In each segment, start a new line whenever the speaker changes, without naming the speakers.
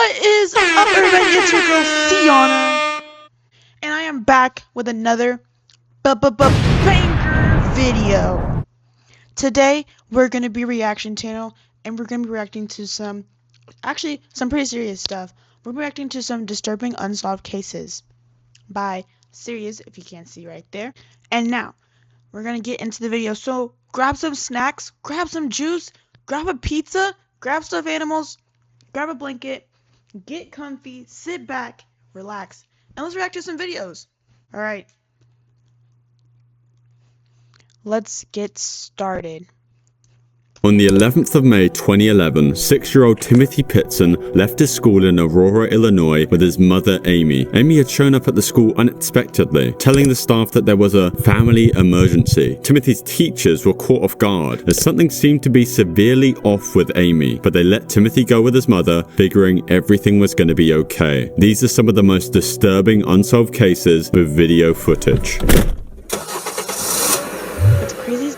What is up, everybody? It's your girl, Siana. And I am back with another banger video. Today, we're going to be reaction channel, and we're going to be reacting to some pretty serious stuff. We're reacting to some disturbing unsolved cases by Serious, if you can't see right there. And now, we're going to get into the video. So, grab some snacks, grab some juice, grab a pizza, grab stuffed animals, grab a blanket, get comfy, sit back, relax, and let's react to some videos. Alright, let's get started.
On the 11th of May 2011, 6-year-old Timothy Pitson left his school in Aurora, Illinois with his mother, Amy. Amy had shown up at the school unexpectedly, telling the staff that there was a family emergency. Timothy's teachers were caught off guard as something seemed to be severely off with Amy, but they let Timothy go with his mother, figuring everything was going to be okay. These are some of the most disturbing unsolved cases with video footage.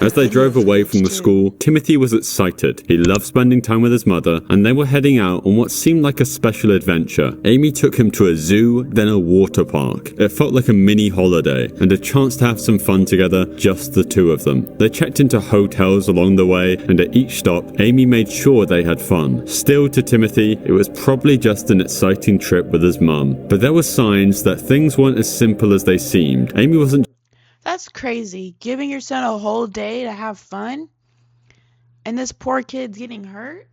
As they drove away from the school, Timothy was excited. He loved spending time with his mother, and they were heading out on what seemed like a special adventure. Amy took him to a zoo, then a water park. It felt like a mini holiday, and a chance to have some fun together, just the two of them. They checked into hotels along the way, and at each stop, Amy made sure they had fun. Still, to Timothy, it was probably just an exciting trip with his mum. But there were signs that things weren't as simple as they seemed. Amy wasn't
That's crazy. Giving your son a whole day to have fun, and this poor kid's getting hurt?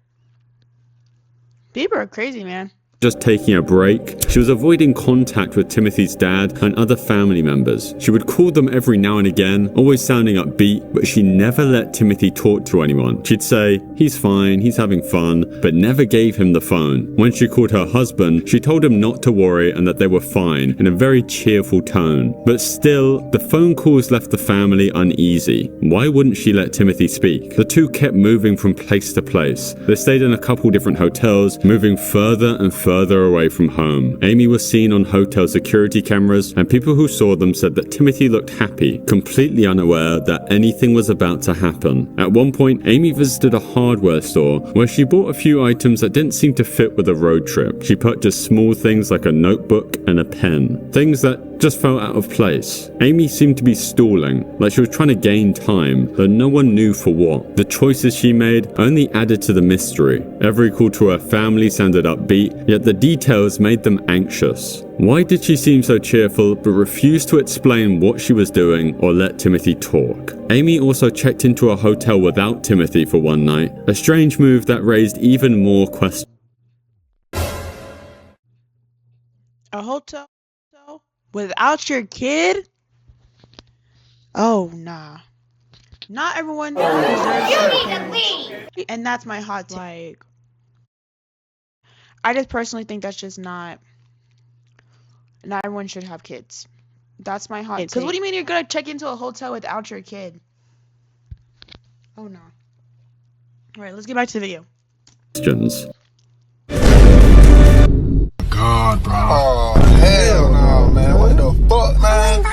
People are crazy, man.
just taking a break. She was avoiding contact with Timothy's dad and other family members. She would call them every now and again, always sounding upbeat, but she never let Timothy talk to anyone. She'd say, "He's fine, he's having fun," but never gave him the phone. When she called her husband, she told him not to worry and that they were fine in a very cheerful tone. But still, the phone calls left the family uneasy. Why wouldn't she let Timothy speak? The two kept moving from place to place. They stayed in a couple different hotels, moving further and further away from home. Amy was seen on hotel security cameras, and people who saw them said that Timothy looked happy, completely unaware that anything was about to happen. At one point, Amy visited a hardware store where she bought a few items that didn't seem to fit with a road trip. She purchased small things like a notebook and a pen, things that just felt out of place. Amy seemed to be stalling, like she was trying to gain time, though no one knew for what. The choices she made only added to the mystery. Every call to her family sounded upbeat, yet the details made them anxious. Why did she seem so cheerful but refused to explain what she was doing or let Timothy talk? Amy also checked into a hotel without Timothy for one night, a strange move that raised even more questions.
A hotel without your kid? Oh, nah. Not everyone deserves their parents. And that's my hot take. Like, I just personally think that's just not everyone should have kids. That's my hot take. Because what do you mean you're gonna check into a hotel without your kid? Oh, no. Alright, let's get back to the video.
God, bro. Oh, hell no, man. What the fuck, man?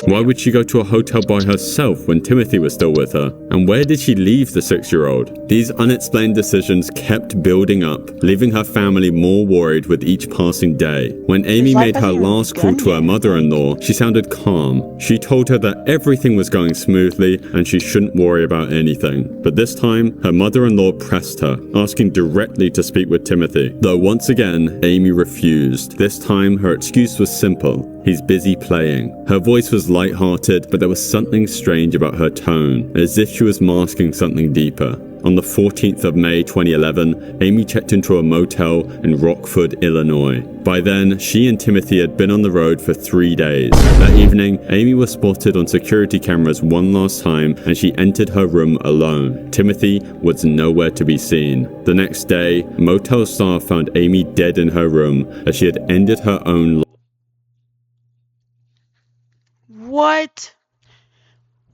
Why would she go to a hotel by herself when Timothy was still with her? And where did she leave the 6-year-old? These unexplained decisions kept building up, leaving her family more worried with each passing day. When Amy made her last call to her mother-in-law, she sounded calm. She told her that everything was going smoothly and she shouldn't worry about anything. But this time, her mother-in-law pressed her, asking directly to speak with Timothy. Though once again, Amy refused. This time, her excuse was simple. He's busy playing. Her voice was light-hearted, but there was something strange about her tone, as if she was masking something deeper. On the 14th of May 2011, Amy checked into a motel in Rockford, Illinois. By then, she and Timothy had been on the road for 3 days. That evening, Amy was spotted on security cameras one last time, and she entered her room alone. Timothy was nowhere to be seen. The next day, motel staff found Amy dead in her room, as she had ended her own life.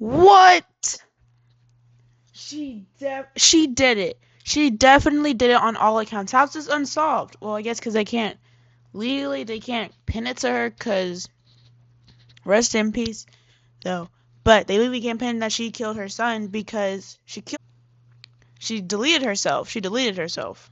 What? She did it. She definitely did it on all accounts. How's this unsolved? Well, I guess because they can't pin it to her, because rest in peace, though. But they legally can't pin that she killed her son because she killed. She deleted herself.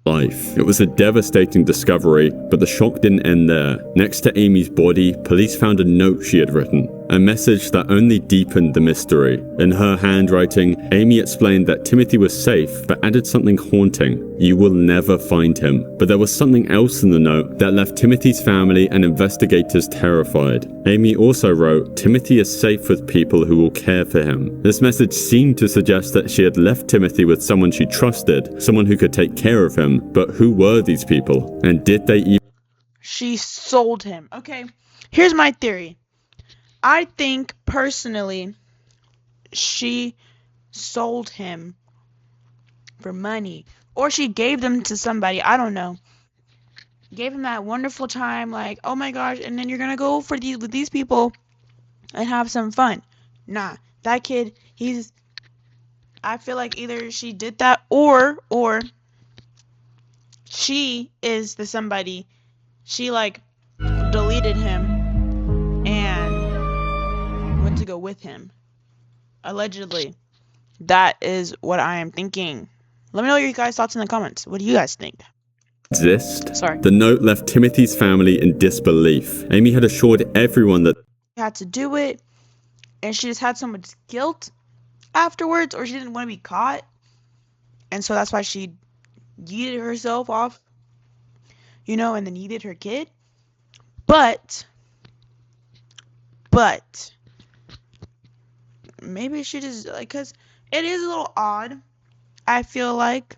Life. It was a devastating discovery, but the shock didn't end there. Next to Amy's body, police found a note she had written, a message that only deepened the mystery. In her handwriting, Amy explained that Timothy was safe, but added something haunting. You will never find him. But there was something else in the note that left Timothy's family and investigators terrified. Amy also wrote, Timothy is safe with people who will care for him. This message seemed to suggest that she had left Timothy with someone she trusted, someone who could take care of him. But who were these people? And did they even...
She sold him. Okay, here's my theory. I think, personally, she sold him for money. Or she gave them to somebody. I don't know. Gave him that wonderful time, like, oh my gosh, and then you're gonna go with these people and have some fun. Nah, that kid, I feel like either she did that or she is the somebody. She, like, deleted him and went to go with him. Allegedly. That is what I am thinking. Let me know your guys' thoughts in the comments. What do you guys think? Sorry.
The note left Timothy's family in disbelief. Amy had assured everyone that
she had to do it, and she just had so much guilt afterwards, or she didn't want to be caught, and so that's why she yeeted herself off, and then yeeted her kid. But maybe she just, like, because it is a little odd, I feel like.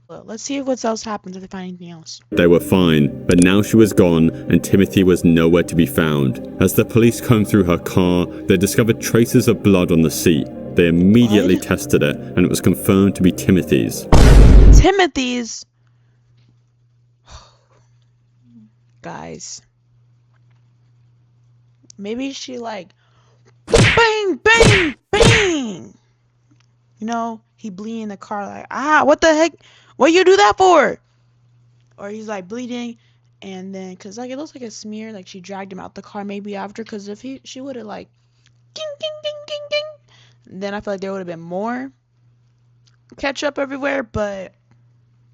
Well, let's see what else happens if they find anything else.
they were fine, but now she was gone and Timothy was nowhere to be found. As the police combed through her car, they discovered traces of blood on the seat. They immediately tested it, and it was confirmed to be Timothy's.
Timothy's? Guys. Maybe she, like, bang, bang, bang! He bleeding in the car, like, what the heck? What you do that for? Or he's, like, bleeding, and then, because, like, it looks like a smear, like, she dragged him out the car maybe after, because if she would have, like, ding, ding, ding, ding, ding, then I feel like there would have been more ketchup everywhere, but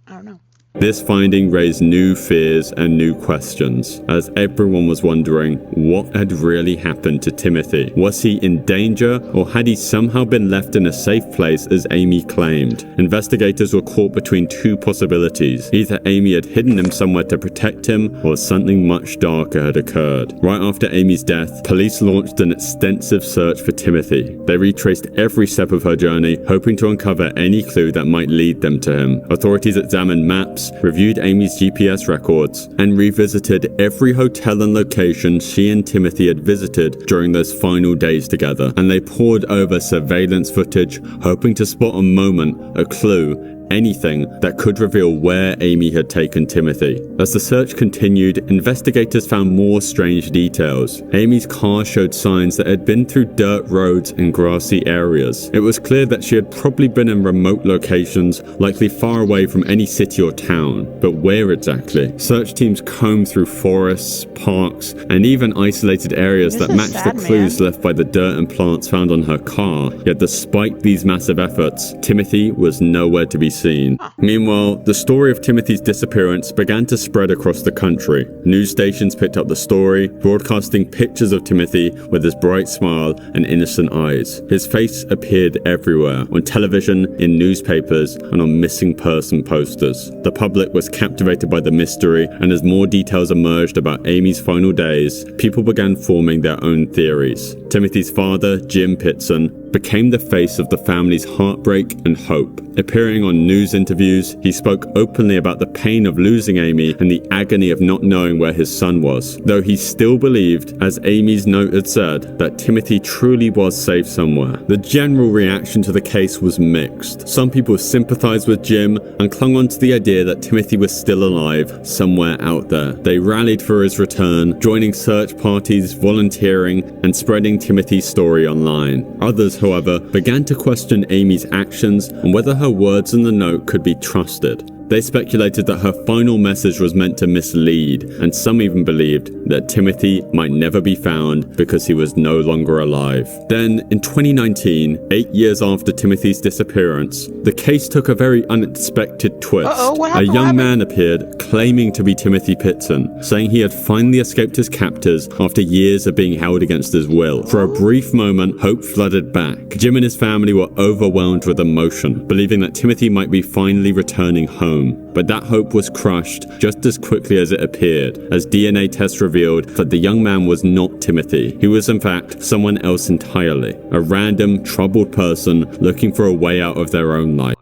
I don't know.
This finding raised new fears and new questions, as everyone was wondering what had really happened to Timothy. Was he in danger, or had he somehow been left in a safe place as Amy claimed? Investigators were caught between two possibilities. Either Amy had hidden him somewhere to protect him, or something much darker had occurred. Right after Amy's death, police launched an extensive search for Timothy. They retraced every step of her journey, hoping to uncover any clue that might lead them to him. Authorities examined maps, reviewed Amy's GPS records, and revisited every hotel and location she and Timothy had visited during those final days together. And they pored over surveillance footage, hoping to spot a moment, a clue, anything that could reveal where Amy had taken Timothy. As the search continued, investigators found more strange details. Amy's car showed signs that it had been through dirt roads and grassy areas. It was clear that she had probably been in remote locations, likely far away from any city or town. But where exactly? Search teams combed through forests, parks, and even isolated areas that matched the clues left by the dirt and plants found on her car. Yet despite these massive efforts, Timothy was nowhere to be seen. Meanwhile, the story of Timothy's disappearance began to spread across the country. News stations picked up the story, broadcasting pictures of Timothy with his bright smile and innocent eyes. His face appeared everywhere, on television, in newspapers, and on missing person posters. The public was captivated by the mystery, and as more details emerged about Amy's final days, people began forming their own theories. Timothy's father, Jim Pitson, became the face of the family's heartbreak and hope. Appearing on news interviews, he spoke openly about the pain of losing Amy and the agony of not knowing where his son was, though he still believed, as Amy's note had said, that Timothy truly was safe somewhere. The general reaction to the case was mixed. Some people sympathized with Jim and clung on to the idea that Timothy was still alive, somewhere out there. They rallied for his return, joining search parties, volunteering, and spreading Timothy's story online. Others, however, began to question Amy's actions and whether her words in the note could be trusted. They speculated that her final message was meant to mislead, and some even believed that Timothy might never be found because he was no longer alive. Then, in 2019, 8 years after Timothy's disappearance, the case took a very unexpected twist.
What
A
happened?
young man appeared claiming to be Timothy Pitson, saying he had finally escaped his captors after years of being held against his will. For a brief moment, hope flooded back. Jim and his family were overwhelmed with emotion, believing that Timothy might be finally returning home. But that hope was crushed just as quickly as it appeared, as DNA tests revealed that the young man was not Timothy. He was in fact someone else entirely, a random, troubled person looking for a way out of their own life.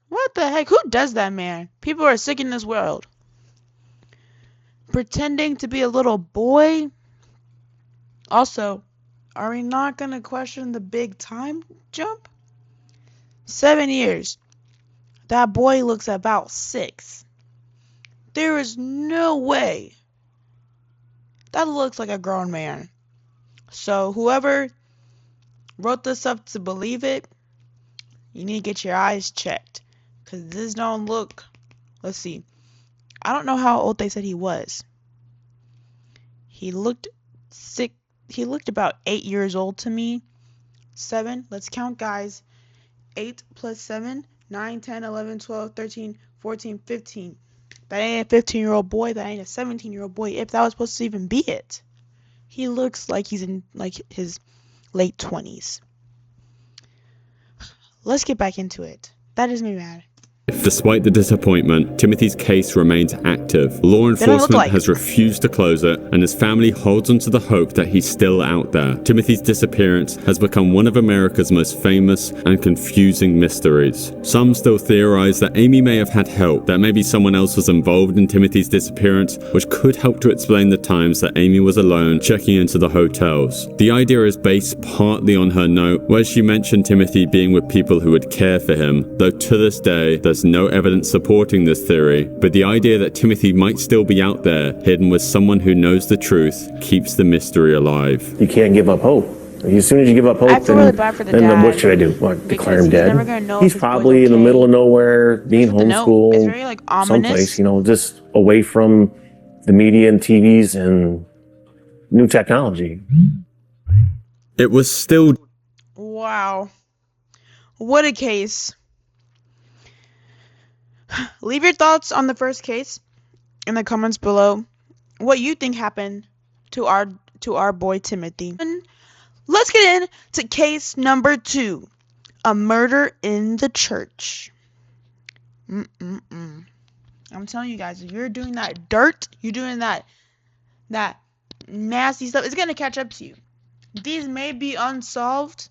What the heck? Who does that, man? People are sick in this world. Pretending to be a little boy? Also, are we not going to question the big time jump? 7 years. That boy looks about 6. There is no way. That looks like a grown man. So whoever wrote this up to believe it, you need to get your eyes checked. Because this don't look... Let's see. I don't know how old they said he was. He looked sick. He looked about 8 years old to me. 7. Let's count, guys. 8 plus 7. 9, 10, 11, 12, 13, 14, 15. That ain't a 15-year-old boy. That ain't a 17-year-old boy. If that was supposed to even be it. He looks like he's in his late 20s. Let's get back into it. That is me mad.
Despite the disappointment, Timothy's case remains active. Law enforcement has refused to close it, and his family holds onto the hope that he's still out there. Timothy's disappearance has become one of America's most famous and confusing mysteries. Some still theorize that Amy may have had help, that maybe someone else was involved in Timothy's disappearance, which could help to explain the times that Amy was alone checking into the hotels. The idea is based partly on her note, where she mentioned Timothy being with people who would care for him, though to this day, there's no evidence supporting this theory, but the idea that Timothy might still be out there, hidden with someone who knows the truth, keeps the mystery alive.
You can't give up hope. As soon as you give up hope,
I feel really bad for the
then
dad,
what should I do? What, declare him
he's
dead?
never gonna know
He's
if his
probably
boy's
in the
okay.
middle of nowhere, being
The note
homeschooled,
is very ominous.
someplace, just away from the media and TVs and new technology.
It was still...
Wow. What a case. Leave your thoughts on the first case in the comments below. What you think happened to our boy Timothy. And let's get into case number 2. A murder in the church. I'm telling you guys, if you're doing that dirt, you're doing that nasty stuff, it's gonna catch up to you. These may be unsolved,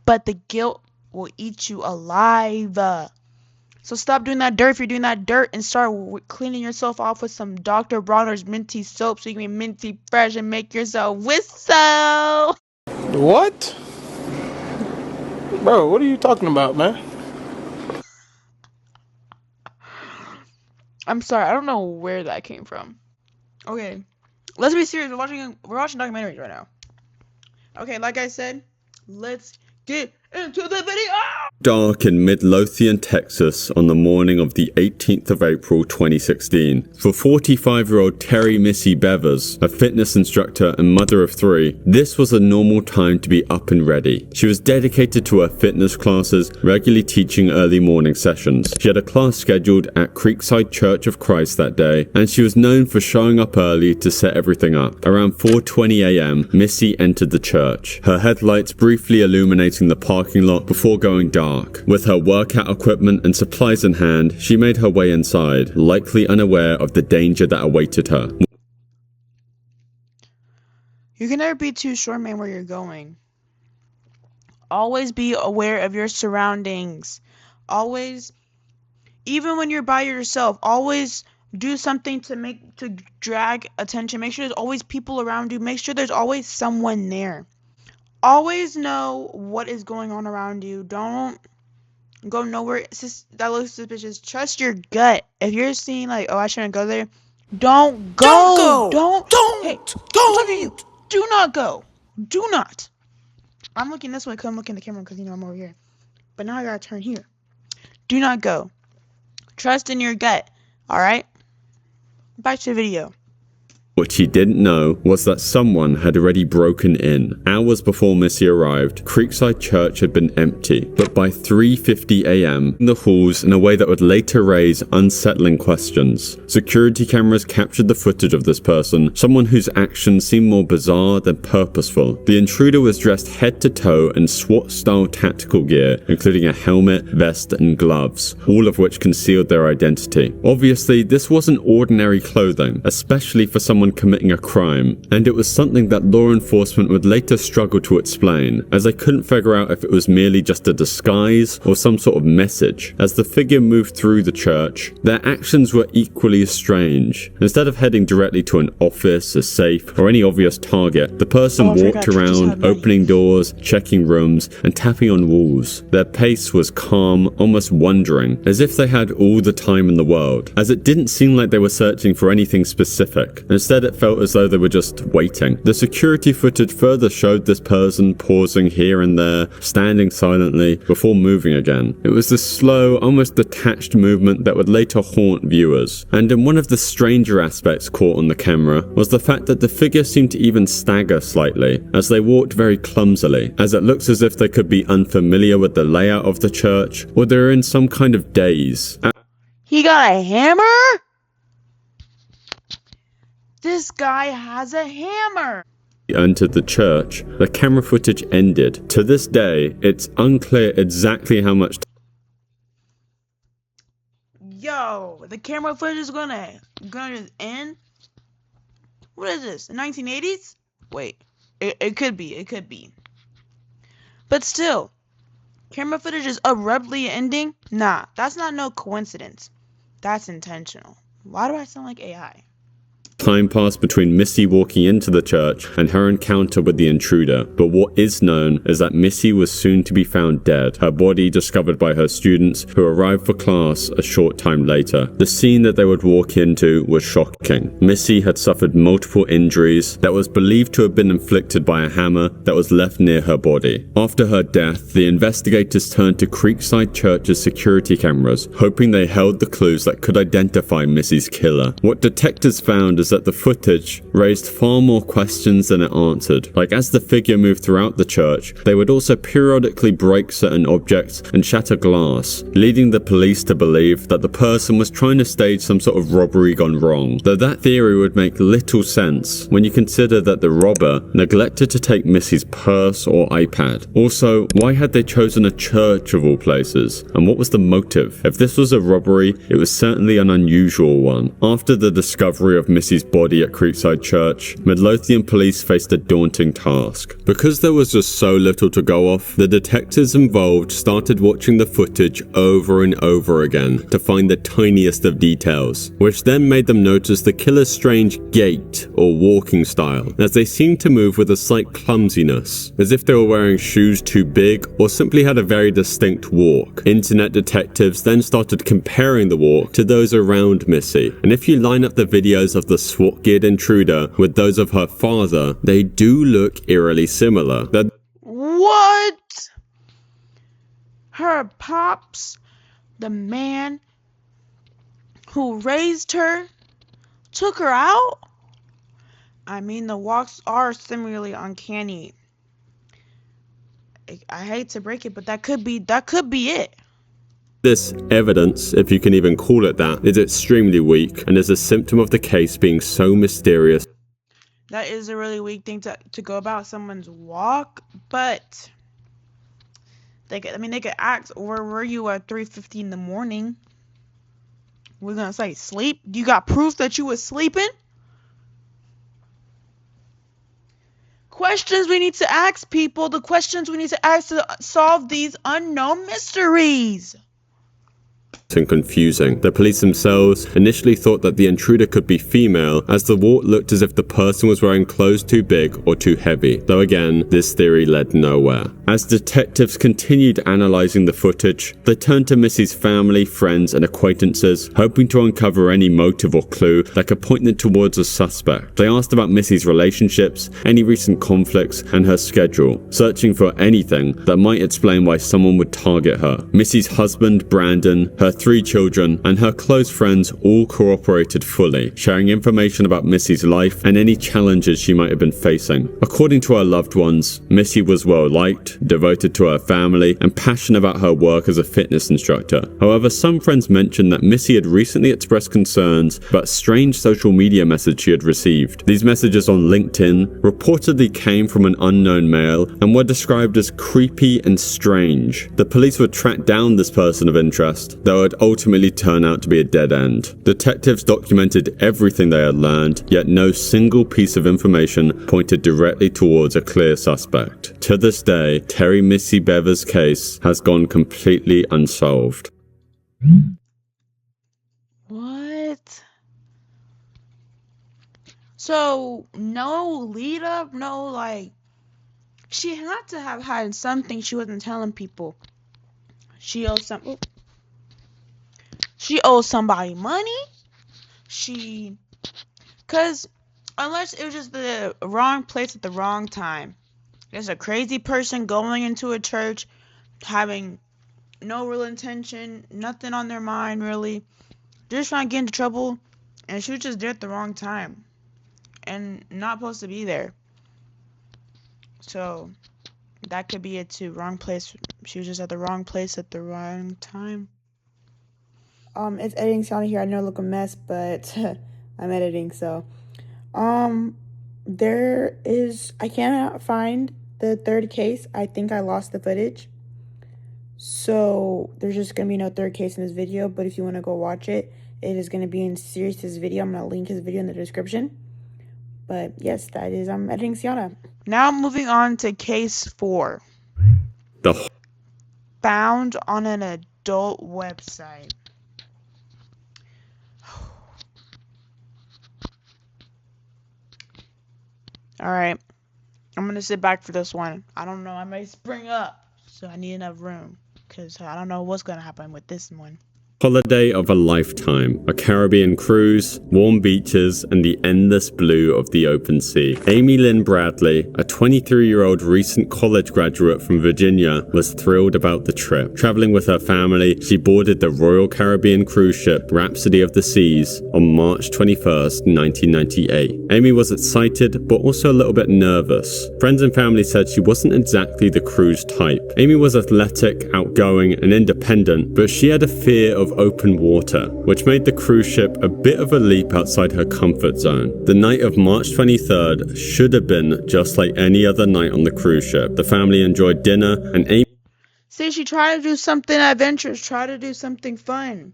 but the guilt will eat you alive. So stop doing that dirt if you're doing that dirt and start cleaning yourself off with some Dr. Bronner's minty soap so you can be minty fresh and make yourself whistle.
What? Bro, what are you talking about, man?
I'm sorry, I don't know where that came from. Okay, let's be serious. We're watching documentaries right now. Okay, like I said, let's get into the video.
Dark in Midlothian, Texas on the morning of the 18th of April 2016. For 45-year-old Terry Missy Bevers, a fitness instructor and mother of 3, this was a normal time to be up and ready. She was dedicated to her fitness classes, regularly teaching early morning sessions. She had a class scheduled at Creekside Church of Christ that day, and she was known for showing up early to set everything up. Around 4:20 a.m., Missy entered the church, her headlights briefly illuminating the parking lot before going dark. With her workout equipment and supplies in hand, she made her way inside, likely unaware of the danger that awaited her.
You can never be too sure, man, where you're going. Always be aware of your surroundings. Always, even when you're by yourself, always do something to drag attention. Make sure there's always people around you. Make sure there's always someone there. Always know what is going on around you. Don't go nowhere that looks suspicious. Trust your gut. If you're seeing I shouldn't go there, don't go. Hey, I'm talking to you. Do not go. Do not. I'm looking this way because I'm looking at the camera because I'm over here. But now I gotta turn here. Do not go. Trust in your gut. Alright? Back to the video.
What she didn't know was that someone had already broken in. Hours before Missy arrived, Creekside Church had been empty, but by 3:50 a.m., in the halls in a way that would later raise unsettling questions. Security cameras captured the footage of this person, someone whose actions seemed more bizarre than purposeful. The intruder was dressed head to toe in SWAT-style tactical gear, including a helmet, vest, and gloves, all of which concealed their identity. Obviously, this wasn't ordinary clothing, especially for someone committing a crime, and it was something that law enforcement would later struggle to explain, as they couldn't figure out if it was merely just a disguise or some sort of message. As the figure moved through the church, their actions were equally as strange. Instead of heading directly to an office, a safe, or any obvious target, the person walked around, opening doors, checking rooms, and tapping on walls. Their pace was calm, almost wondering, as if they had all the time in the world, as it didn't seem like they were searching for anything specific. Instead, it felt as though they were just waiting. The security footage further showed this person pausing here and there, standing silently, before moving again. It was this slow, almost detached movement that would later haunt viewers. And in one of the stranger aspects caught on the camera was the fact that the figure seemed to even stagger slightly, as they walked very clumsily, as it looks as if they could be unfamiliar with the layout of the church, or they're in some kind of daze.
He got a hammer? This guy has a hammer!
Entered the church, the camera footage ended. To this day, it's unclear exactly how much
Yo, the camera footage is gonna just end? What is this, the 1980s? Wait, it could be. But still, camera footage is abruptly ending? Nah, that's not no coincidence. That's intentional. Why do I sound like AI?
time passed between Missy walking into the church and her encounter with the intruder, but what is known is that Missy was soon to be found dead, her body discovered by her students who arrived for class a short time later. The scene that they would walk into was shocking. Missy had suffered multiple injuries that was believed to have been inflicted by a hammer that was left near her body. After her death, the investigators turned to Creekside Church's security cameras, hoping they held the clues that could identify Missy's killer. What detectives found is that the footage raised far more questions than it answered. Like, as the figure moved throughout the church, they would also periodically break certain objects and shatter glass, leading the police to believe that the person was trying to stage some sort of robbery gone wrong, though that theory would make little sense when you consider that the robber neglected to take Missy's purse or iPad. Also, why had they chosen a church of all places? And what was the motive? If this was a robbery, it was certainly an unusual one. After the discovery of Missy's body at Creekside Church, Midlothian police faced a daunting task. Because there was just so little to go off, the detectives involved started watching the footage over and over again to find the tiniest of details, which then made them notice the killer's strange gait or walking style, as they seemed to move with a slight clumsiness, as if they were wearing shoes too big or simply had a very distinct walk. Internet detectives then started comparing the walk to those around Missy, and if you line up the videos of the SWAT-geared intruder with those of her father, they do look eerily similar.
What? Her pops, the man who raised her, took her out? I mean, the walks are similarly uncanny. I hate to break it, but that could be it.
This evidence, if you can even call it that, is extremely weak and is a symptom of the case being so mysterious.
That is a really weak thing to go about someone's walk, but they could ask, where were you at 3:50 in the morning? We're gonna say sleep? You got proof that you was sleeping? Questions we need to ask people, the questions we need to ask to solve these unknown mysteries.
And confusing. The police themselves initially thought that the intruder could be female, as the walk looked as if the person was wearing clothes too big or too heavy, though again, this theory led nowhere. As detectives continued analyzing the footage, they turned to Missy's family, friends, and acquaintances, hoping to uncover any motive or clue that could point them towards a suspect. They asked about Missy's relationships, any recent conflicts, and her schedule, searching for anything that might explain why someone would target her. Missy's husband, Brandon, her 3 children, and her close friends all cooperated fully, sharing information about Missy's life and any challenges she might have been facing. According to her loved ones, Missy was well liked, devoted to her family, and passionate about her work as a fitness instructor. However, some friends mentioned that Missy had recently expressed concerns about strange social media messages she had received. These messages on LinkedIn reportedly came from an unknown male and were described as creepy and strange. The police would track down this person of interest, though it would ultimately turn out to be a dead end. Detectives documented everything they had learned, yet no single piece of information pointed directly towards a clear suspect. To this day, Terry Missy Bever's case has gone completely unsolved.
What? So, no lead up, no like, she had to have had something she wasn't telling people. She owes somebody money. Cause unless it was just the wrong place at the wrong time. There's a crazy person going into a church, having no real intention, nothing on their mind really. They're just trying to get into trouble, and she was just there at the wrong time, and not supposed to be there. So that could be it too. Wrong place. She was just at the wrong place at the wrong time. It's editing sound here. I know I look a mess, but I'm editing, so I cannot find the third case. I think I lost the footage. So there's just going to be no third case in this video, but if you want to go watch it, it is going to be in Sirius's video. I'm going to link his video in the description. But yes, that is editing Siana. Now moving on to case 4. Found on an adult website. Alright, I'm going to sit back for this one. I don't know, I may spring up, so I need enough room, because I don't know what's going to happen with this one.
Holiday of a lifetime, a Caribbean cruise, warm beaches, and the endless blue of the open sea. Amy Lynn Bradley, a 23-year-old recent college graduate from Virginia, was thrilled about the trip. Traveling with her family, she boarded the Royal Caribbean cruise ship Rhapsody of the Seas on March 21st, 1998. Amy was excited, but also a little bit nervous. Friends and family said she wasn't exactly the cruise type. Amy was athletic, outgoing, and independent, but she had a fear of open water, which made the cruise ship a bit of a leap outside her comfort zone. The night of March 23rd should have been just like any other night on the cruise ship. The family enjoyed dinner, and Amy...
See, she tried to do something adventurous, try to do something fun.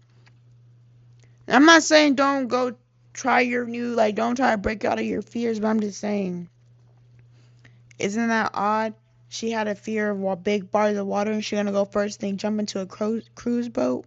I'm not saying don't go try your new, don't try to break out of your fears, but I'm just saying, isn't that odd? She had a fear of big bodies of water, and she's gonna go first thing jump into a cruise boat.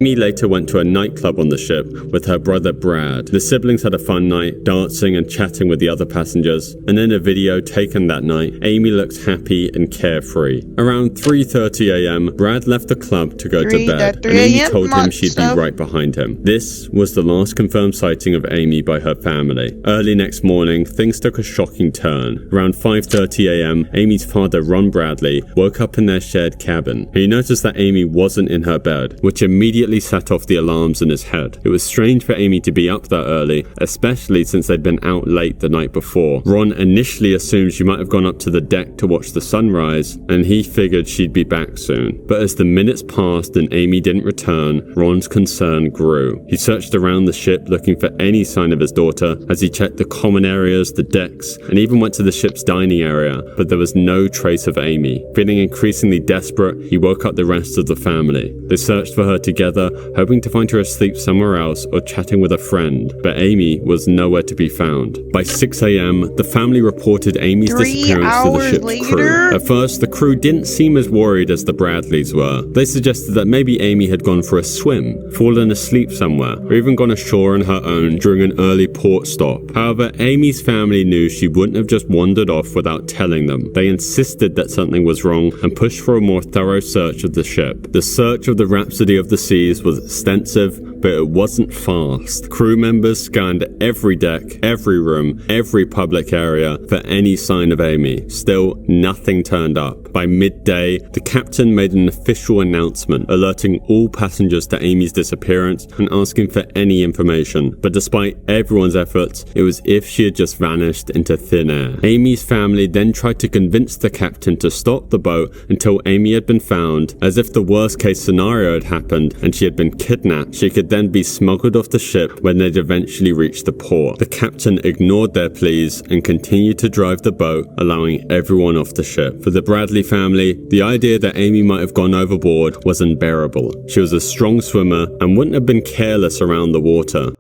Amy later went to a nightclub on the ship with her brother Brad. The siblings had a fun night, dancing and chatting with the other passengers, and in a video taken that night, Amy looked happy and carefree. Around 3:30 a.m., Brad left the club to go to bed, and Amy told him she'd be right behind him. This was the last confirmed sighting of Amy by her family. Early next morning, things took a shocking turn. Around 5:30 a.m., Amy's father, Ron Bradley, woke up in their shared cabin. He noticed that Amy wasn't in her bed, which immediately set off the alarms in his head. It was strange for Amy to be up that early, especially since they'd been out late the night before. Ron initially assumed she might have gone up to the deck to watch the sunrise, and he figured she'd be back soon. But as the minutes passed and Amy didn't return, Ron's concern grew. He searched around the ship looking for any sign of his daughter as he checked the common areas, the decks, and even went to the ship's dining area, but there was no trace of Amy. Feeling increasingly desperate, he woke up the rest of the family. They searched for her together, hoping to find her asleep somewhere else or chatting with a friend, but Amy was nowhere to be found. By 6 a.m., the family reported Amy's disappearance to the ship's crew. At first, the crew didn't seem as worried as the Bradleys were. They suggested that maybe Amy had gone for a swim, fallen asleep somewhere, or even gone ashore on her own during an early port stop. However, Amy's family knew she wouldn't have just wandered off without telling them. They insisted that something was wrong and pushed for a more thorough search of the ship. The search of the Rhapsody of the Seas was extensive, but it wasn't fast. Crew members scanned every deck, every room, every public area for any sign of Amy. Still, nothing turned up. By midday, the captain made an official announcement alerting all passengers to Amy's disappearance and asking for any information. But despite everyone's efforts, it was as if she had just vanished into thin air. Amy's family then tried to convince the captain to stop the boat until Amy had been found, as if the worst case scenario had happened and she had been kidnapped. She could then be smuggled off the ship when they'd eventually reached the port. The captain ignored their pleas and continued to drive the boat, allowing everyone off the ship. For the Bradley family, the idea that Amy might have gone overboard was unbearable. She was a strong swimmer and wouldn't have been careless around the water.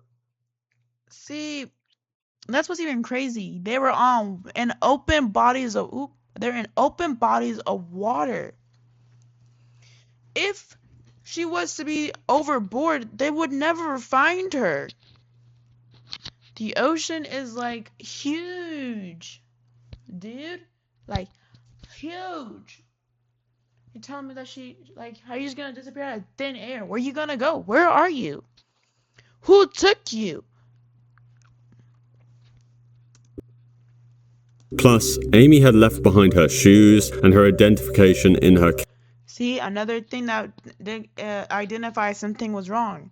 See, that's what's even crazy. They were in open bodies of water. If she was to be overboard, they would never find her. The ocean is like huge, dude. Like huge. You're telling me that how are you just gonna disappear out of thin air? Where are you gonna go? Where are you? Who took you?
Plus, Amy had left behind her shoes and her identification in her.
See, another thing that identifies something was wrong.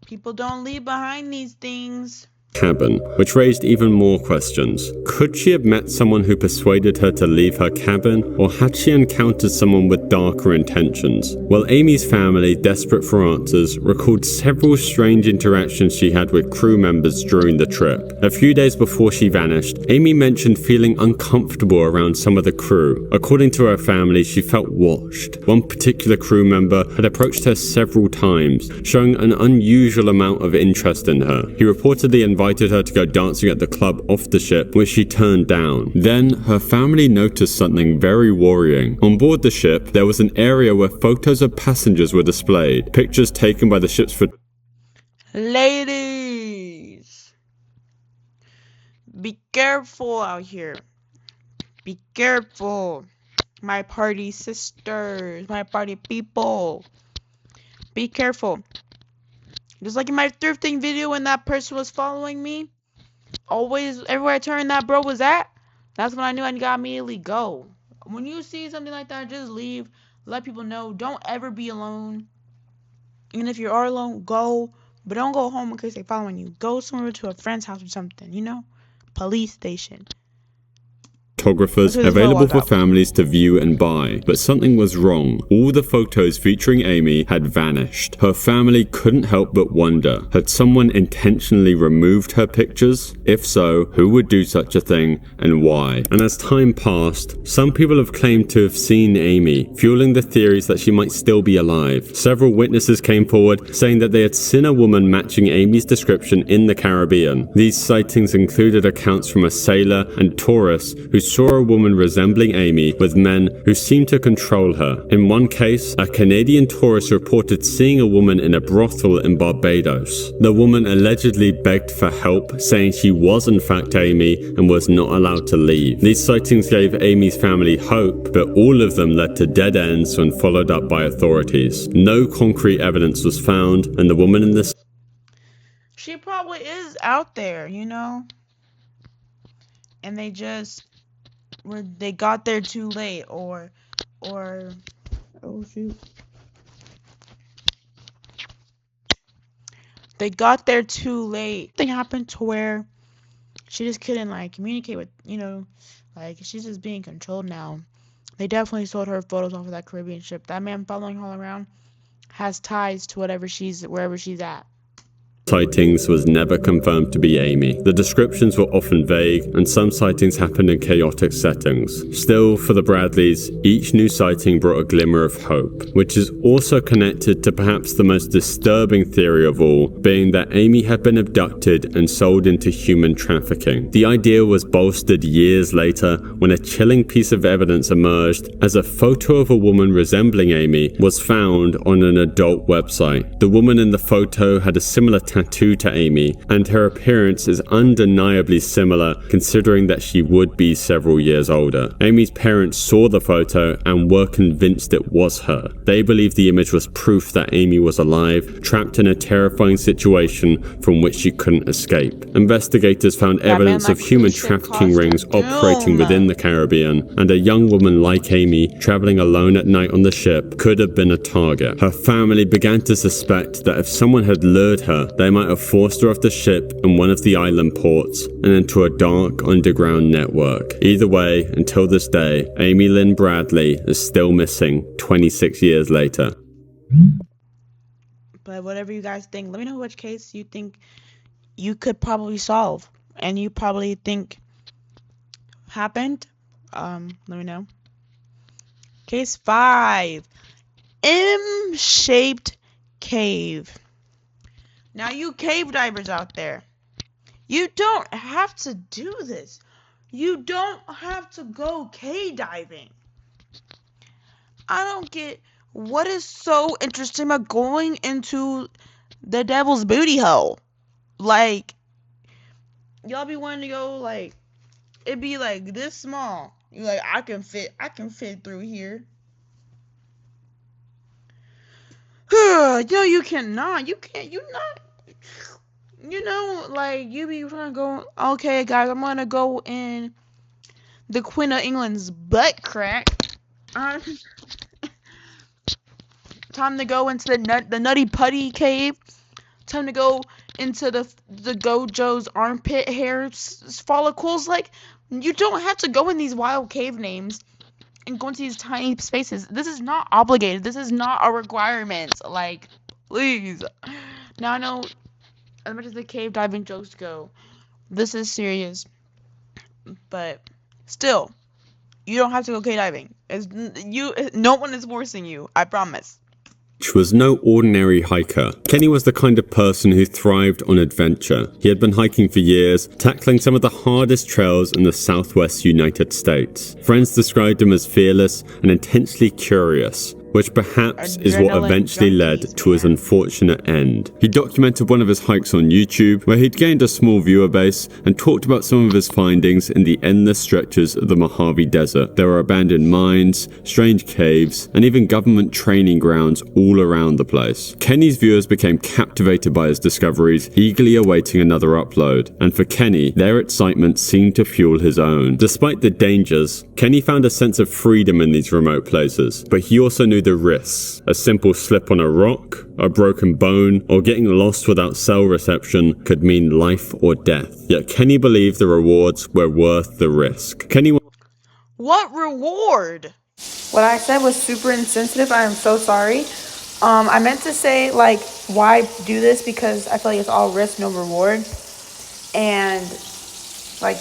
People don't leave behind these things.
Cabin, which raised even more questions. Could she have met someone who persuaded her to leave her cabin, or had she encountered someone with darker intentions? Well, Amy's family, desperate for answers, recalled several strange interactions she had with crew members during the trip. A few days before she vanished, Amy mentioned feeling uncomfortable around some of the crew. According to her family, she felt watched. One particular crew member had approached her several times, showing an unusual amount of interest in her. He reportedly invited her to go dancing at the club off the ship, which she turned down. Then, her family noticed something very worrying. On board the ship, there was an area where photos of passengers were displayed, pictures taken by the ship's
Ladies, be careful out here. Be careful. My party sisters, my party people. Be careful. Just like in my thrifting video when that person was following me, always, everywhere I turned that bro was at, that's when I knew I gotta immediately go. When you see something like that, just leave. Let people know. Don't ever be alone. Even if you are alone, go. But don't go home in case they're following you. Go somewhere to a friend's house or something, Police station.
Photographers available for families to view and buy, but something was wrong. All the photos featuring Amy had vanished. Her family couldn't help but wonder, had someone intentionally removed her pictures? If so, who would do such a thing and why? And as time passed, some people have claimed to have seen Amy, fueling the theories that she might still be alive. Several witnesses came forward saying that they had seen a woman matching Amy's description in the Caribbean. These sightings included accounts from a sailor and tourists who saw a woman resembling Amy with men who seemed to control her. In one case, a Canadian tourist reported seeing a woman in a brothel in Barbados. The woman allegedly begged for help, saying she was in fact Amy and was not allowed to leave. These sightings gave Amy's family hope, but all of them led to dead ends when followed up by authorities. No concrete evidence was found, and the woman in this...
She probably is out there, and they got there too late, or oh shoot, they got there too late. Thing happened to where she just couldn't communicate with, she's just being controlled now. They definitely sold her photos off of that Caribbean ship. That man following her around has ties to wherever she's at.
Sightings was never confirmed to be Amy. The descriptions were often vague, and some sightings happened in chaotic settings. Still, for the Bradleys, each new sighting brought a glimmer of hope, which is also connected to perhaps the most disturbing theory of all, being that Amy had been abducted and sold into human trafficking. The idea was bolstered years later when a chilling piece of evidence emerged as a photo of a woman resembling Amy was found on an adult website. The woman in the photo had a similar tattoo to Amy, and her appearance is undeniably similar considering that she would be several years older. Amy's parents saw the photo and were convinced it was her. They believed the image was proof that Amy was alive, trapped in a terrifying situation from which she couldn't escape. Investigators found evidence of human trafficking rings operating within the Caribbean, and a young woman like Amy, traveling alone at night on the ship, could have been a target. Her family began to suspect that if someone had lured her, they might have forced her off the ship in one of the island ports and into a dark underground network. Either way, until this day, Amy Lynn Bradley is still missing 26 years later.
But whatever you guys think, let me know which case you think you could probably solve and you probably think happened. Let me know. Case 5. M-shaped cave. Now, you cave divers out there, you don't have to do this. You don't have to go cave diving. I don't get what is so interesting about going into the devil's booty hole. Like, y'all be wanting to go, like, it'd be like this small. You're like, I can fit through here. No, you cannot. You can't. You not. You know, like, you be trying to go, okay, guys, I'm gonna go in the Queen of England's butt crack. Time to go into the Nutty Putty cave. Time to go into the Gojo's armpit hair follicles. Like, you don't have to go in these wild cave names and go into these tiny spaces. This is not obligated. This is not a requirement. Like, please. Now, I know, as much as the cave diving jokes go, this is serious. But still, you don't have to go cave diving. No one is forcing you. I promise.
She was no ordinary hiker. Kenny was the kind of person who thrived on adventure. He had been hiking for years, tackling some of the hardest trails in the southwest United States. Friends described him as fearless and intensely curious, which perhaps is what eventually led to his unfortunate end. He documented one of his hikes on YouTube, where he'd gained a small viewer base and talked about some of his findings in the endless stretches of the Mojave Desert. There were abandoned mines, strange caves, and even government training grounds all around the place. Kenny's viewers became captivated by his discoveries, eagerly awaiting another upload. And for Kenny, their excitement seemed to fuel his own. Despite the dangers, Kenny found a sense of freedom in these remote places, but he also knew the risks. A simple slip on a rock, a broken bone, or getting lost without cell reception could mean life or death. Yet Kenny believed the rewards were worth the risk.
What reward?
What I said was super insensitive. I am so sorry. I meant to say, like, why do this? Because I feel like it's all risk, no reward. And, like,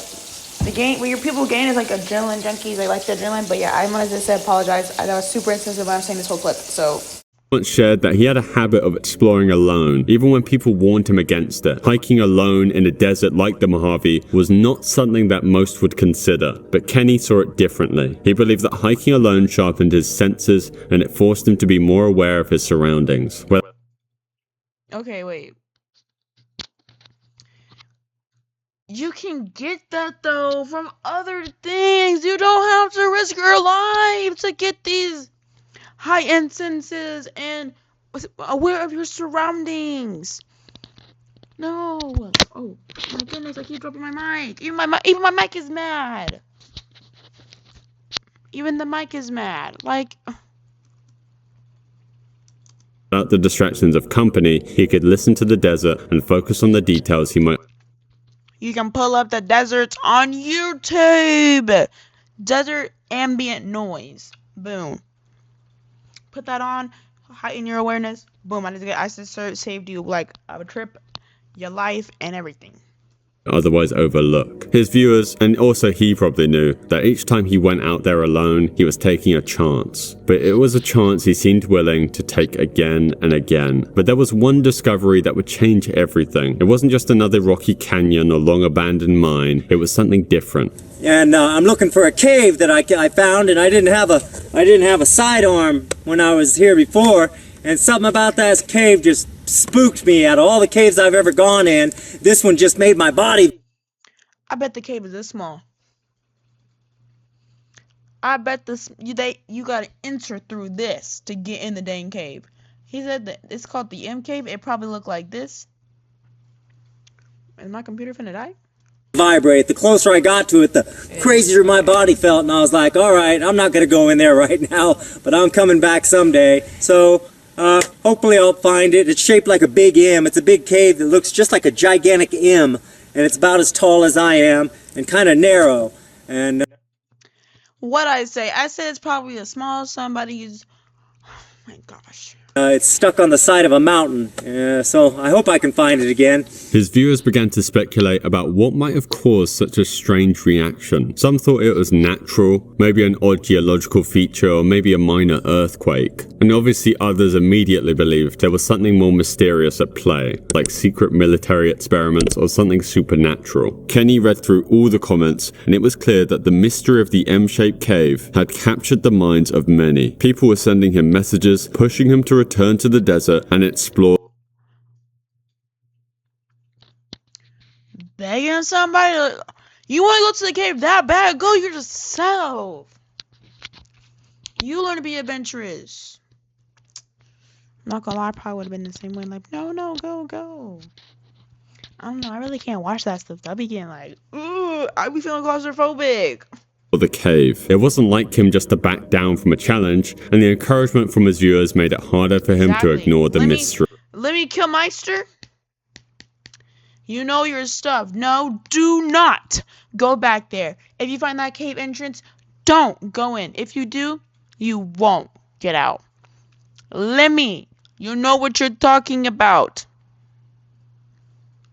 the gain, what your people gain is, like, adrenaline junkies. They like the adrenaline. But, yeah, I wanted to say apologize. That was super insensitive when I was saying this whole clip. So...
once shared that he had a habit of exploring alone, even when people warned him against it. Hiking alone in a desert like the Mojave was not something that most would consider, but Kenny saw it differently. He believed that hiking alone sharpened his senses, and it forced him to be more aware of his surroundings.
Okay, wait. You can get that, though, from other things. You don't have to risk your life to get these high-end senses and aware of your surroundings. No. Oh my goodness, I keep dropping my mic. Even my mic is mad. Even the mic is mad. Like,
without the distractions of company, he could listen to the desert and focus on the details he might.
You can pull up the deserts on YouTube. Desert ambient noise. Boom. Put that on, heighten your awareness. Boom, I just saved you like a trip, your life, and everything.
Otherwise overlook. His viewers, and also he probably knew, that each time he went out there alone, he was taking a chance. But it was a chance he seemed willing to take again and again. But there was one discovery that would change everything. It wasn't just another rocky canyon or long abandoned mine. It was something different.
And I'm looking for a cave that I found, and I didn't have a sidearm when I was here before. and something about that cave just spooked me. Out of all the caves I've ever gone in, this one just made my body...
I bet the cave is this small. I bet you gotta enter through this to get in the dang cave. He said that it's called the M cave. It probably looked like this. Is my computer finna die?
Vibrate. The closer I got to it, the crazier my body felt, and I was like, all right, I'm not gonna go in there right now, but I'm coming back someday. So hopefully I'll find it. It's shaped like a big M. It's a big cave that looks just like a gigantic M, and it's about as tall as I am and kind of narrow. And
what I say it's probably a small somebody's. Oh my gosh.
it's stuck on the side of a mountain, so I hope I can find it again.
His viewers began to speculate about what might have caused such a strange reaction. Some thought it was natural, maybe an odd geological feature, or maybe a minor earthquake. And obviously others immediately believed there was something more mysterious at play, like secret military experiments or something supernatural. Kenny read through all the comments, and it was clear that the mystery of the M-shaped cave had captured the minds of many. People were sending him messages, pushing him to return to the desert and explore.
Begging somebody, you want to go to the cave that bad? Go yourself. You learn to be adventurous. I'm not gonna lie, I probably would have been the same way. Like, no, go. I don't know. I really can't watch that stuff. I'll be getting like, ooh, I'll be feeling claustrophobic.
The cave. It wasn't like him just to back down from a challenge, and the encouragement from his viewers made it harder for him to ignore the mystery.
Let me kill Meister. You know your stuff. No, do not go back there. If you find that cave entrance, don't go in. If you do, you won't get out. Lemmy, you know what you're talking about.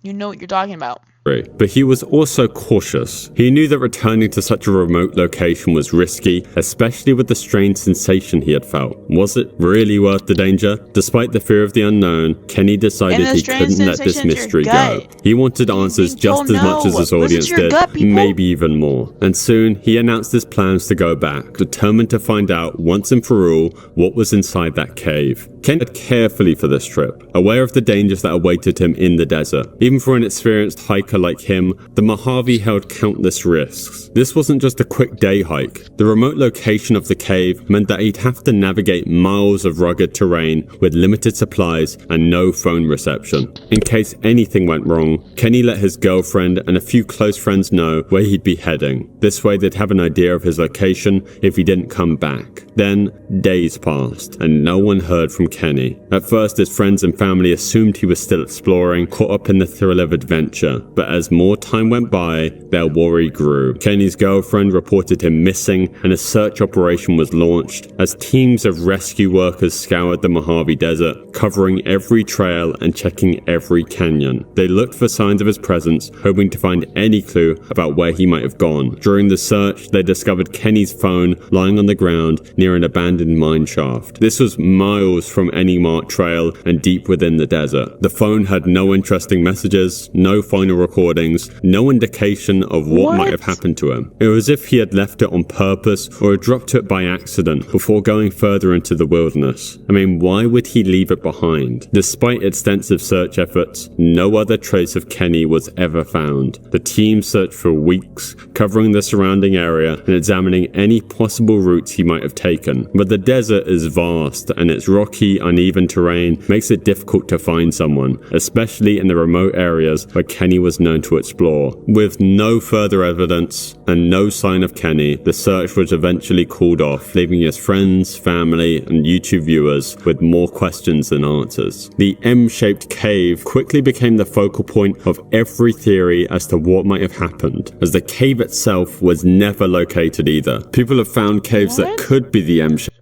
You know what you're talking about.
But he was also cautious. He knew that returning to such a remote location was risky, especially with the strange sensation he had felt. Was it really worth the danger? Despite the fear of the unknown, Kenny decided he couldn't let this mystery go. He wanted answers just as much as his audience did, maybe even more. And soon, he announced his plans to go back, determined to find out once and for all what was inside that cave. Kenny prepared carefully for this trip, aware of the dangers that awaited him in the desert. Even for an experienced hiker like him, the Mojave held countless risks. This wasn't just a quick day hike. The remote location of the cave meant that he'd have to navigate miles of rugged terrain with limited supplies and no phone reception. In case anything went wrong, Kenny let his girlfriend and a few close friends know where he'd be heading. This way they'd have an idea of his location if he didn't come back. Then, days passed, and no one heard from Kenny. At first, his friends and family assumed he was still exploring, caught up in the thrill of adventure. But as more time went by, their worry grew. Kenny's girlfriend reported him missing, and a search operation was launched as teams of rescue workers scoured the Mojave Desert, covering every trail and checking every canyon. They looked for signs of his presence, hoping to find any clue about where he might have gone. During the search, they discovered Kenny's phone lying on the ground near an abandoned mine shaft. This was miles from any marked trail and deep within the desert. The phone had no interesting messages, no final recordings, no indication of what might have happened to him. It was as if he had left it on purpose or had dropped it by accident before going further into the wilderness. I mean, why would he leave it behind? Despite extensive search efforts, no other trace of Kenny was ever found. The team searched for weeks, covering the surrounding area and examining any possible routes he might have taken. But the desert is vast, and its rocky, uneven terrain makes it difficult to find someone, especially in the remote areas where Kenny was known to explore. With no further evidence and no sign of Kenny, the search was eventually called off, leaving his friends, family, and YouTube viewers with more questions than answers. The M-shaped cave quickly became the focal point of every theory as to what might have happened, as the cave itself was never located either. People have found caves that could be the M-shape.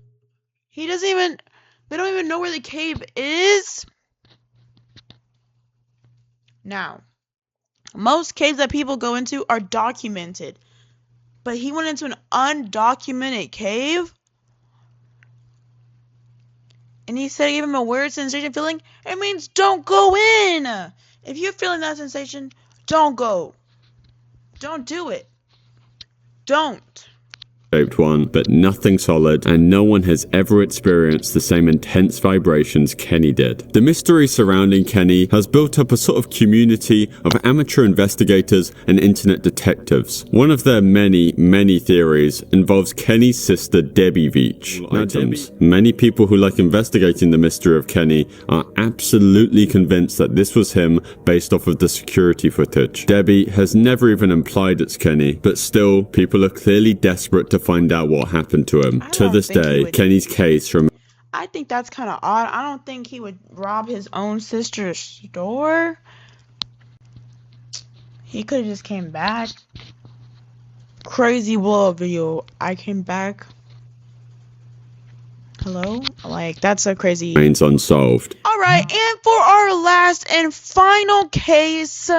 They don't even know where the cave is. Now, most caves that people go into are documented. But he went into an undocumented cave? And he said he gave him a weird sensation feeling? It means don't go in! If you're feeling that sensation, don't go. Don't do it. Don't.
shaped one, but nothing solid, and no one has ever experienced the same intense vibrations Kenny did. The mystery surrounding Kenny has built up a sort of community of amateur investigators and internet detectives. One of their many, many theories involves Kenny's sister Debbie Veach. Now, many people who like investigating the mystery of Kenny are absolutely convinced that this was him based off of the security footage. Debbie has never even implied it's Kenny, but still, people are clearly desperate to find out what happened to him. To this day, Kenny's case remains.
I think that's kind of odd. I don't think he would rob his own sister's store. He could have just came back. Crazy blow-up video. I came back. Hello? Like, that's so crazy.
Remains unsolved.
Alright, and for our last and final case,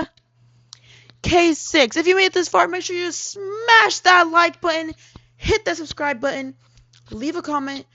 case 6. If you made it this far, make sure you smash that like button, hit that subscribe button, leave a comment,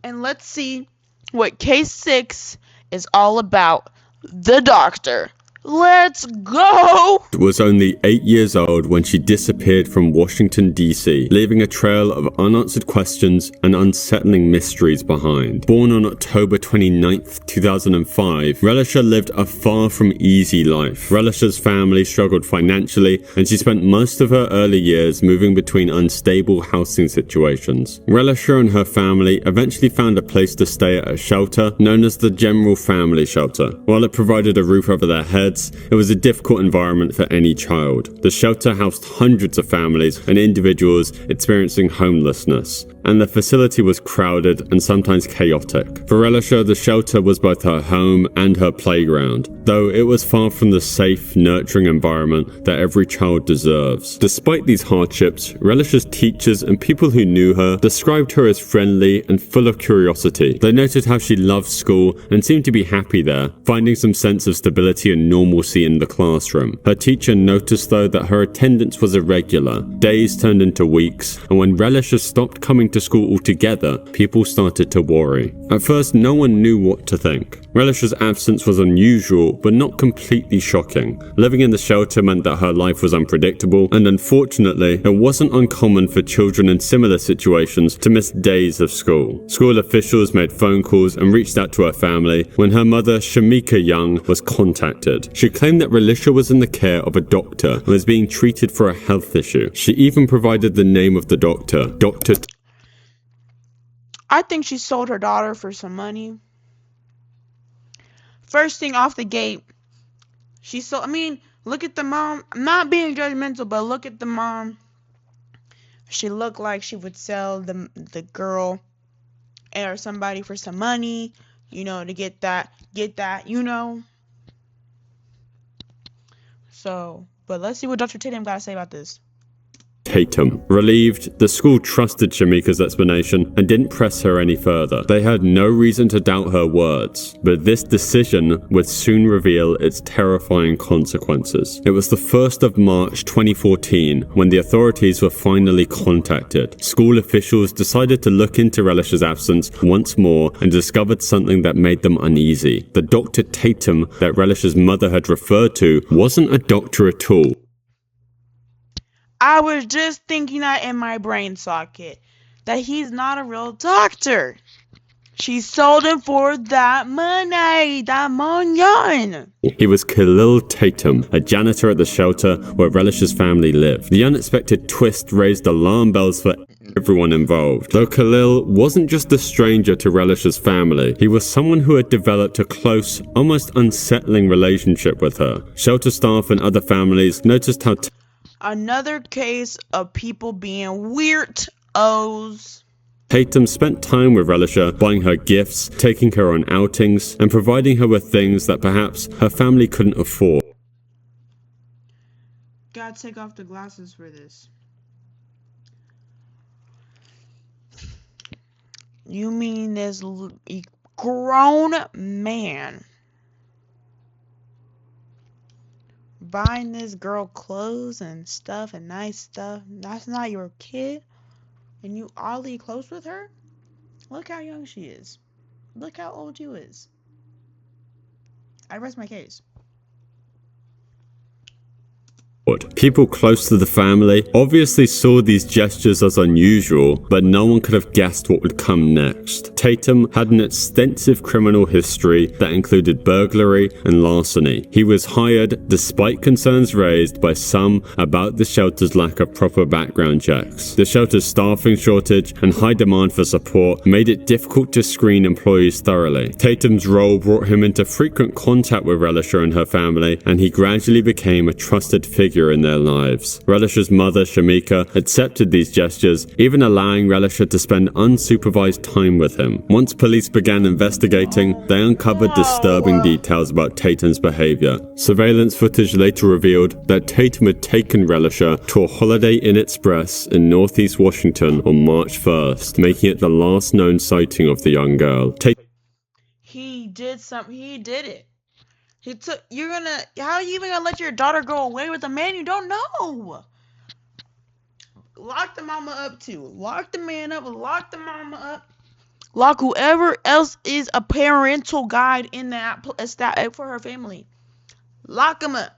and let's see what case 6 is all about. The doctor. Let's go!
Was only 8 years old when she disappeared from Washington, D.C., leaving a trail of unanswered questions and unsettling mysteries behind. Born on October 29th, 2005, Relisha lived a far from easy life. Relisha's family struggled financially, and she spent most of her early years moving between unstable housing situations. Relisha and her family eventually found a place to stay at a shelter known as the General Family Shelter. While it provided a roof over their heads, it was a difficult environment for any child. The shelter housed hundreds of families and individuals experiencing homelessness, and the facility was crowded and sometimes chaotic. For Relisha, the shelter was both her home and her playground, though it was far from the safe, nurturing environment that every child deserves. Despite these hardships, Relisha's teachers and people who knew her described her as friendly and full of curiosity. They noted how she loved school and seemed to be happy there, finding some sense of stability and normalcy in the classroom. Her teacher noticed though that her attendance was irregular. Days turned into weeks, and when Relisha stopped coming to school altogether, people started to worry. At first, no one knew what to think. Relisha's absence was unusual, but not completely shocking. Living in the shelter meant that her life was unpredictable, and unfortunately, it wasn't uncommon for children in similar situations to miss days of school. School officials made phone calls and reached out to her family when her mother, Shamika Young, was contacted. She claimed that Relisha was in the care of a doctor and was being treated for a health issue. She even provided the name of the doctor, Dr.
I think she sold her daughter for some money. First thing off the gate, she sold. I mean, look at the mom. I'm not being judgmental, but look at the mom. She looked like she would sell the girl or somebody for some money, you know, to get that, you know. So, but let's see what Dr. Tatum got to say about this.
Tatum. Relieved, the school trusted Shamika's explanation and didn't press her any further. They had no reason to doubt her words, but this decision would soon reveal its terrifying consequences. It was the 1st of March 2014 when the authorities were finally contacted. School officials decided to look into Relisha's absence once more and discovered something that made them uneasy. The Dr. Tatum that Relisha's mother had referred to wasn't a doctor at all.
I was just thinking that in my brain socket, that he's not a real doctor. She sold him for that money, that money.
He was Khalil Tatum, a janitor at the shelter where Relisha's family lived. The unexpected twist raised alarm bells for everyone involved. Though Khalil wasn't just a stranger to Relisha's family, he was someone who had developed a close, almost unsettling relationship with her. Shelter staff and other families noticed how
another case of people being weirdos.
Tatum spent time with Relisha, buying her gifts, taking her on outings, and providing her with things that perhaps her family couldn't afford.
Gotta take off the glasses for this. You mean this grown man buying this girl clothes and stuff and nice stuff? That's not your kid? And you oddly close with her? Look how young she is. Look how old you is. I rest my case.
People close to the family obviously saw these gestures as unusual, but no one could have guessed what would come next. Tatum had an extensive criminal history that included burglary and larceny. He was hired despite concerns raised by some about the shelter's lack of proper background checks. The shelter's staffing shortage and high demand for support made it difficult to screen employees thoroughly. Tatum's role brought him into frequent contact with Relisha and her family, and he gradually became a trusted figure in their lives. Relisha's mother, Shamika, accepted these gestures, even allowing Relisha to spend unsupervised time with him. Once police began investigating, they uncovered disturbing details about Tatum's behavior. Surveillance footage later revealed that Tatum had taken Relisha to a Holiday Inn Express in Northeast Washington on March 1st, making it the last known sighting of the young girl.
He did something. He did it. How are you even gonna let your daughter go away with a man you don't know? Lock the mama up too. Lock the man up. Lock the mama up. Lock whoever else is a parental guide in that for her family. Lock them up.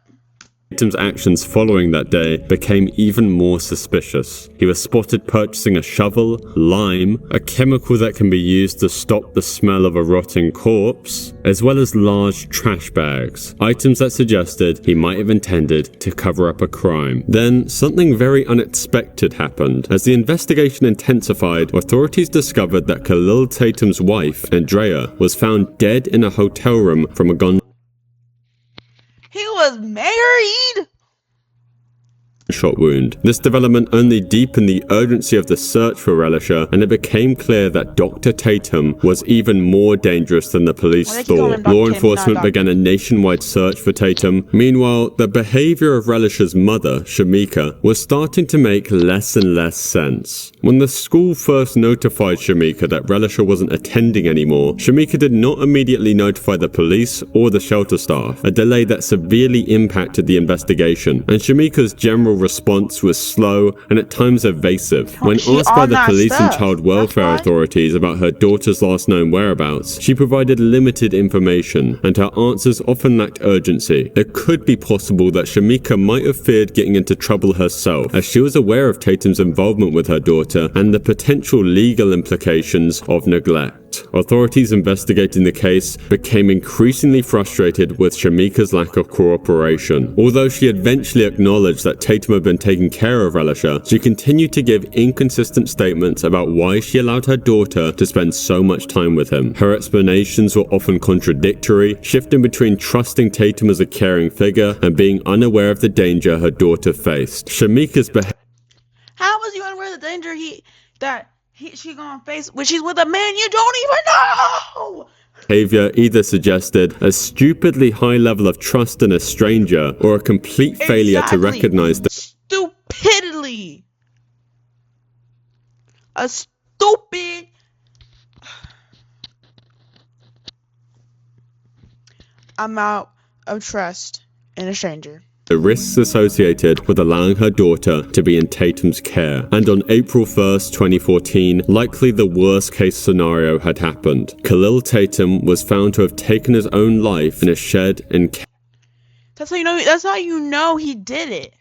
Tatum's actions following that day became even more suspicious. He was spotted purchasing a shovel, lime, a chemical that can be used to stop the smell of a rotting corpse, as well as large trash bags, items that suggested he might have intended to cover up a crime. Then, something very unexpected happened. As the investigation intensified, authorities discovered that Khalil Tatum's wife, Andrea, was found dead in a hotel room from a gunshot
He was married?
wound. This development only deepened the urgency of the search for Relisha, and it became clear that Dr. Tatum was even more dangerous than the police thought. Law enforcement began a nationwide search for Tatum. Meanwhile, the behavior of Relisha's mother, Shamika, was starting to make less and less sense. When the school first notified Shamika that Relisha wasn't attending anymore, Shamika did not immediately notify the police or the shelter staff, a delay that severely impacted the investigation, and Shamika's general response was slow and at times evasive. When asked by the police and child welfare authorities about her daughter's last known whereabouts, she provided limited information, and her answers often lacked urgency. It could be possible that Shamika might have feared getting into trouble herself, as she was aware of Tatum's involvement with her daughter and the potential legal implications of neglect. Authorities investigating the case became increasingly frustrated with Shamika's lack of cooperation. Although she eventually acknowledged that Tatum had been taking care of Relisha, she continued to give inconsistent statements about why she allowed her daughter to spend so much time with him. Her explanations were often contradictory, shifting between trusting Tatum as a caring figure and being unaware of the danger her daughter faced. Shamika's behavior.
How was you unaware of the danger she gonna face when she's with a man you don't even know?
Behavior either suggested a stupidly high level of trust in a stranger or a complete failure to recognize the
stupidly. A stupid amount of trust in a stranger.
The risks associated with allowing her daughter to be in Tatum's care. And on April 1st, 2014, likely the worst case scenario had happened. Khalil Tatum was found to have taken his own life in a shed in
That's how you know he did it.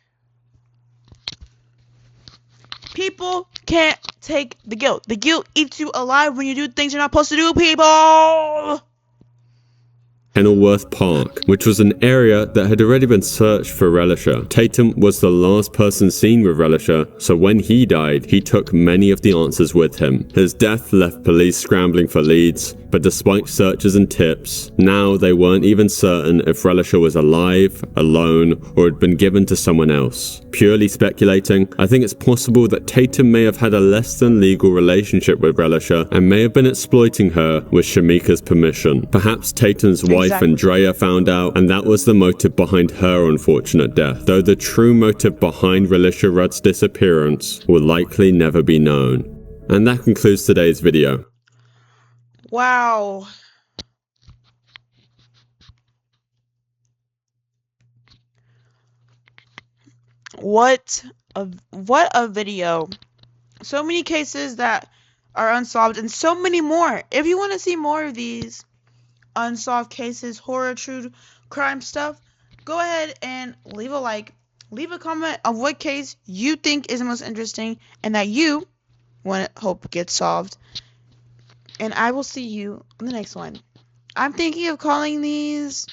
People can't take the guilt. The guilt eats you alive when you do things you're not supposed to do, people.
Kenilworth Park, which was an area that had already been searched for Relisha. Tatum was the last person seen with Relisha, so when he died, he took many of the answers with him. His death left police scrambling for leads, but despite searches and tips, now they weren't even certain if Relisha was alive, alone, or had been given to someone else. Purely speculating, I think it's possible that Tatum may have had a less than legal relationship with Relisha and may have been exploiting her with Shamika's permission. Perhaps Tatum's wife Andrea found out, and that was the motive behind her unfortunate death, though the true motive behind Relisha Rudd's disappearance will likely never be known. And that concludes today's video.
Wow. What a video. So many cases that are unsolved and so many more. If you want to see more of these unsolved cases, horror, true crime stuff, go ahead and leave a like, Leave a comment of what case you think is the most interesting and that you want to hope gets solved. And I will see you on the next one. I'm thinking of calling these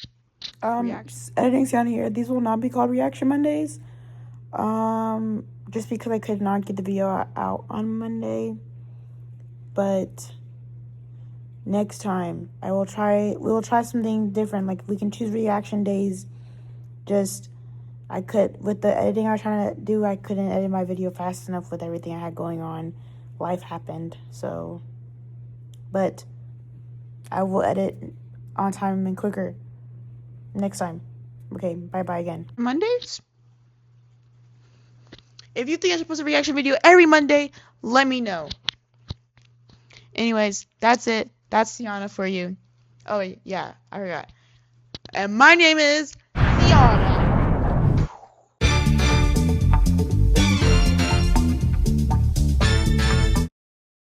Editing Siana here. These will not be called Reaction Mondays. Just because I could not get the video out on Monday. But next time we will try something different. Like we can choose reaction days. With the editing I was trying to do, I couldn't edit my video fast enough with everything I had going on. Life happened, but I will edit on time and quicker next time. Okay, bye again.
Mondays? If you think I should post a reaction video every Monday, let me know. Anyways, that's it. That's Siana for you. Oh, yeah, I forgot. And my name is Siana.